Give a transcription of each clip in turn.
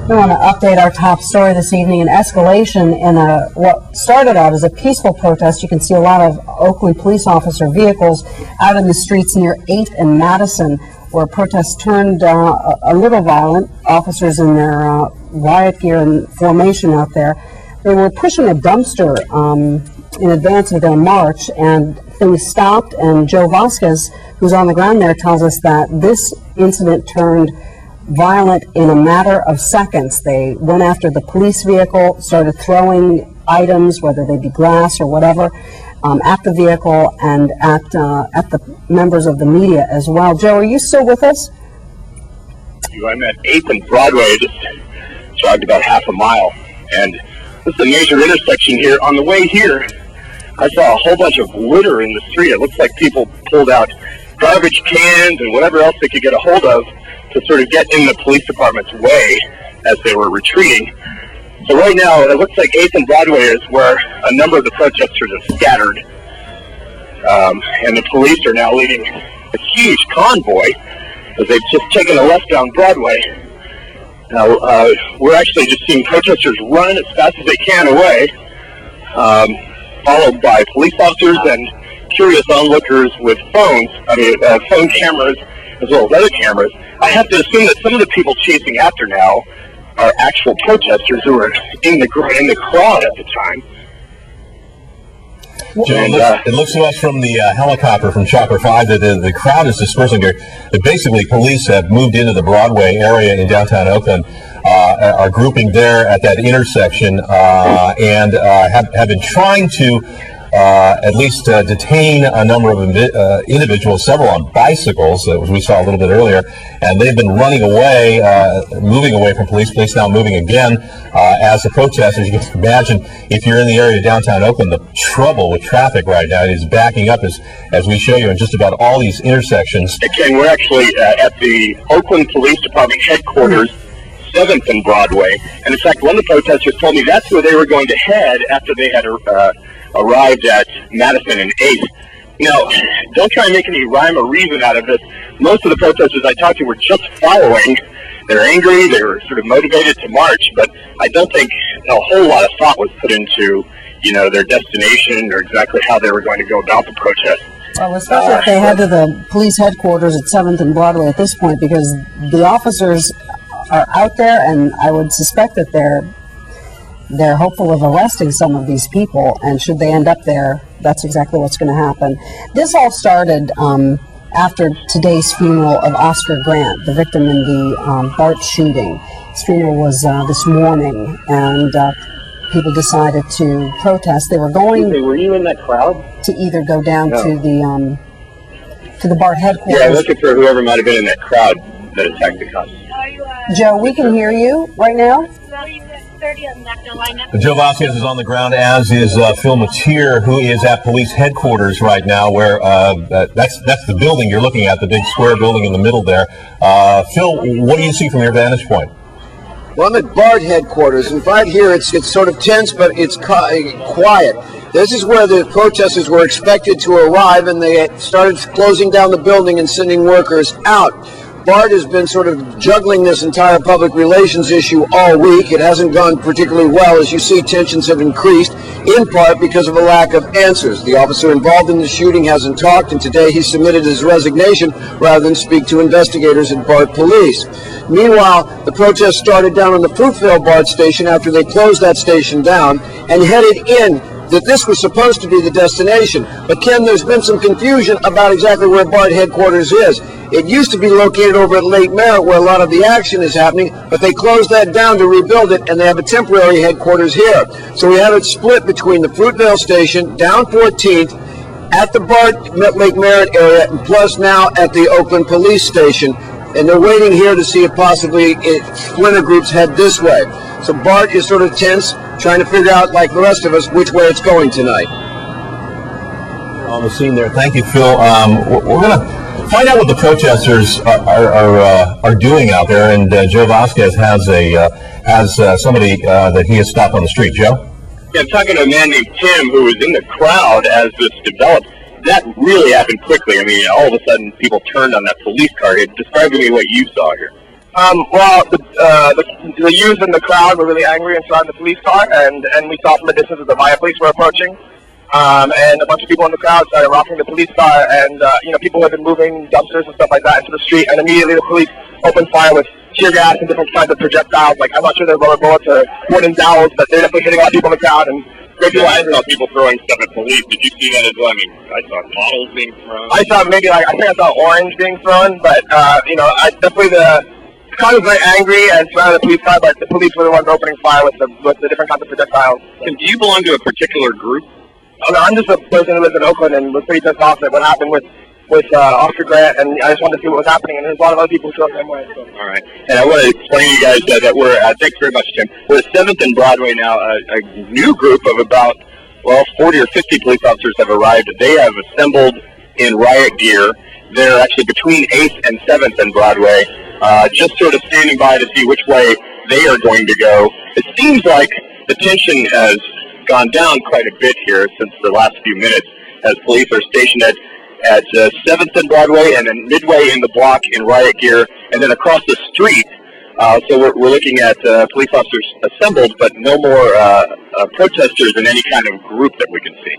We want to update our top story this evening. An escalation in what started out as a peaceful protest. You can see a lot of Oakland police officer vehicles out in the streets near 8th and Madison, where protests turned a little violent. Officers in their riot gear and formation out there. They were pushing a dumpster in advance of their march, and things stopped. And Joe Vasquez, who's on the ground there, tells us that this incident turned violent in a matter of seconds. They went after the police vehicle, started throwing items, whether they be glass or whatever, at the vehicle and at the members of the media as well. Joe, are you still with us? I'm at 8th and Broadway, just jogged about half a mile, and this is a major intersection here. On the way here, I saw a whole bunch of litter in the street. It looks like people pulled out garbage cans and whatever else they could get a hold of to sort of get in the police department's way as they were retreating. So right now, it looks like 8th and Broadway is where a number of the protesters have scattered. And the police are now leading a huge convoy as they've just taken a left down Broadway. Now, we're actually just seeing protesters run as fast as they can away, followed by police officers and curious onlookers with phones, phone cameras, as well as other cameras. I have to assume that some of the people chasing after now are actual protesters who were in the crowd at the time. Joe, it looks to us from the helicopter from Chopper 5 that the crowd is dispersing here. That basically police have moved into the Broadway area in downtown Oakland, are grouping there at that intersection, and have been trying to at least detain a number of individuals, several on bicycles, as we saw a little bit earlier, and they've been running away, moving away from police now moving again as the protesters. You can imagine if you're in the area of downtown Oakland, the trouble with traffic right now is backing up as we show you in just about all these intersections. Again, we're actually at the Oakland Police Department headquarters, 7th and Broadway, and in fact, one of the protesters told me that's where they were going to head after they had arrived at Madison and 8th. Now, don't try and make any rhyme or reason out of this. Most of the protesters I talked to were just following. They're angry, they were sort of motivated to march, but I don't think a whole lot of thought was put into, their destination or exactly how they were going to go about the protest. Well, especially if they head to the police headquarters at 7th and Broadway at this point, because the officers are out there, and I would suspect that they're hopeful of arresting some of these people, and should they end up there, that's exactly what's going to happen. This all started after today's funeral of Oscar Grant, the victim in the BART shooting. His funeral was this morning, and people decided to protest. They were going... Were you in that crowd? To either go down to the BART headquarters... Yeah, I'm looking for whoever might have been in that crowd that attacked the cops. Joe, we can hear you right now. Joe Vasquez is on the ground, as is Phil Mateer, who is at police headquarters right now, where that's the building you're looking at, the big square building in the middle there. Phil, what do you see from your vantage point? Well, I'm at BART headquarters, and right here it's sort of tense, but it's quiet. This is where the protesters were expected to arrive, and they started closing down the building and sending workers out. BART has been sort of juggling this entire public relations issue all week. It hasn't gone particularly well. As you see, tensions have increased, in part because of a lack of answers. The officer involved in the shooting hasn't talked, and today he submitted his resignation rather than speak to investigators at BART Police. Meanwhile, the protest started down on the Fruitvale BART station after they closed that station down and headed in. That this was supposed to be the destination. But Ken, there's been some confusion about exactly where BART headquarters is. It used to be located over at Lake Merritt, where a lot of the action is happening, but they closed that down to rebuild it, and they have a temporary headquarters here. So we have it split between the Fruitvale station, down 14th, at the BART Lake Merritt area, and plus now at the Oakland Police Station. And they're waiting here to see if possibly splinter groups head this way. So BART is sort of tense, trying to figure out, like the rest of us, which way it's going tonight. On the scene there. Thank you, Phil. We're going to find out what the protesters are doing out there, and Joe Vasquez has somebody that he has stopped on the street. Joe? Yeah, I'm talking to a man named Tim who was in the crowd as this developed. That really happened quickly. I mean, all of a sudden, people turned on that police car. Describe to me what you saw here. Well, the youth in the crowd were really angry and surrounded the police car, and we saw from a distance that the Riot police were approaching. And a bunch of people in the crowd started rocking the police car, and people had been moving dumpsters and stuff like that into the street, and immediately the police opened fire with tear gas and different kinds of projectiles. Like, I'm not sure they're rubber bullets or wooden dowels, but they're definitely hitting a lot of people in the crowd, and great people. I saw people throwing stuff at police. Did you see that as well? I mean, I saw bottles being thrown. I saw I saw orange being thrown, but definitely the crowd was very angry and surrounded the police car, but the police were the ones opening fire with the different kinds of projectiles. And do you belong to a particular group? I'm just a person who lives in Oakland and was pretty pissed off at what happened with Oscar Grant, and I just wanted to see what was happening, and there's a lot of other people who feel the same way. So. All right. And I want to explain to you guys that we're, thanks very much, Tim. We're at 7th and Broadway now. A new group of about, 40 or 50 police officers have arrived. They have assembled in riot gear. They're actually between 8th and 7th and Broadway, just sort of standing by to see which way they are going to go. It seems like the tension has gone down quite a bit here since the last few minutes, as police are stationed at 7th and Broadway and then midway in the block in riot gear, and then across the street. So we're looking at police officers assembled, but no more protesters in any kind of group that we can see.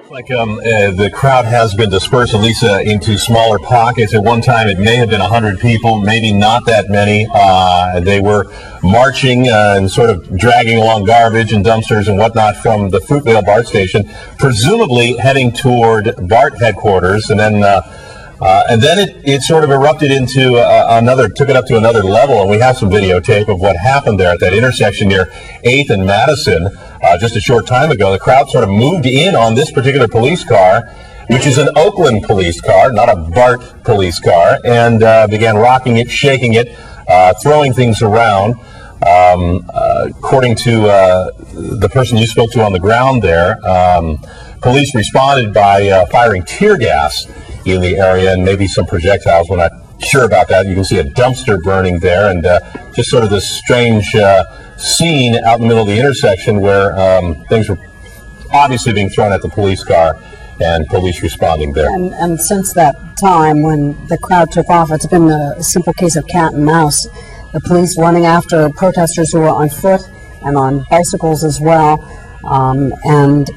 Like the crowd has been dispersed, Elisa, into smaller pockets. At one time, it may have been 100 people, maybe not that many. They were marching and sort of dragging along garbage and dumpsters and whatnot from the Fruitvale BART station, presumably heading toward BART headquarters, and then it sort of erupted into took it up to another level, and we have some videotape of what happened there at that intersection near 8th and Madison just a short time ago. The crowd sort of moved in on this particular police car, which is an Oakland police car, not a BART police car, and began rocking it, shaking it, throwing things around. According to the person you spoke to on the ground there, police responded by firing tear gas in the area and maybe some projectiles. We're not sure about that. You can see a dumpster burning there, and just sort of this strange scene out in the middle of the intersection where things were obviously being thrown at the police car and police responding there. And since that time when the crowd took off, it's been a simple case of cat and mouse. The police running after protesters who were on foot and on bicycles as well, and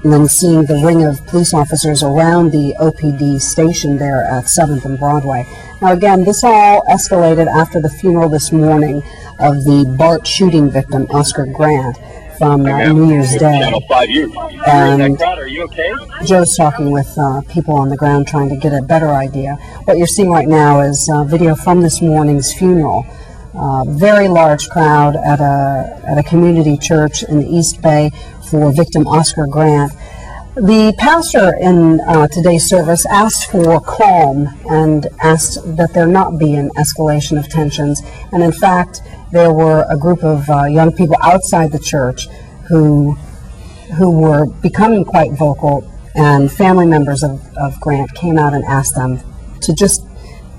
then seeing the ring of police officers around the OPD station there at 7th and Broadway. Now again, this all escalated after the funeral this morning of the BART shooting victim, Oscar Grant, from New Year's Day. Channel 5 youth. And are you okay? Joe's talking with people on the ground trying to get a better idea. What you're seeing right now is video from this morning's funeral. Very large crowd at a community church in the East Bay for victim Oscar Grant. The pastor in today's service asked for calm and asked that there not be an escalation of tensions. And in fact, there were a group of young people outside the church who were becoming quite vocal, and family members of Grant came out and asked them to just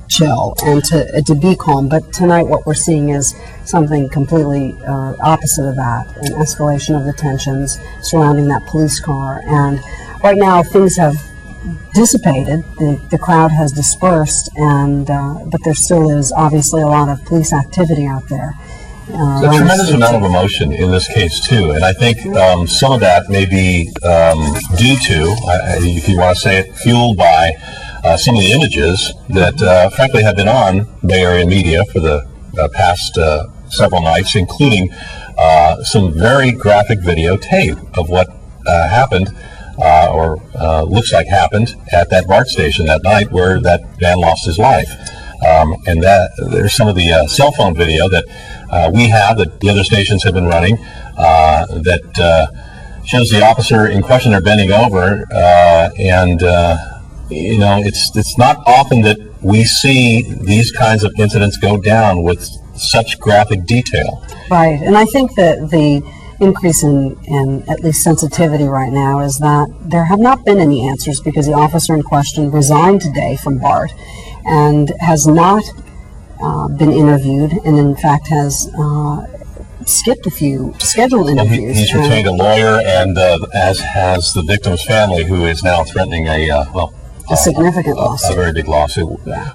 chill and to be calm. But tonight what we're seeing is something completely opposite of that, an escalation of the tensions surrounding that police car. And right now things have dissipated, the crowd has dispersed, and but there still is obviously a lot of police activity out there. There's a tremendous amount of emotion in this case too, and I think some of that may be due to, if you want to say it, fueled by some of the images that frankly have been on Bay Area media for the past several nights, including some very graphic videotape of what happened or looks like happened at that BART station that night where that man lost his life. And that there's some of the cell phone video that we have, that the other stations have been running, that shows the officer in question are bending over, and you know, it's not often that we see these kinds of incidents go down with such graphic detail. Right, and I think that the increase in at least sensitivity right now is that there have not been any answers, because the officer in question resigned today from BART and has not been interviewed, and in fact has skipped a few scheduled interviews. He's retained a lawyer, and as has the victim's family, who is now threatening a significant lawsuit. A very big lawsuit. Yeah.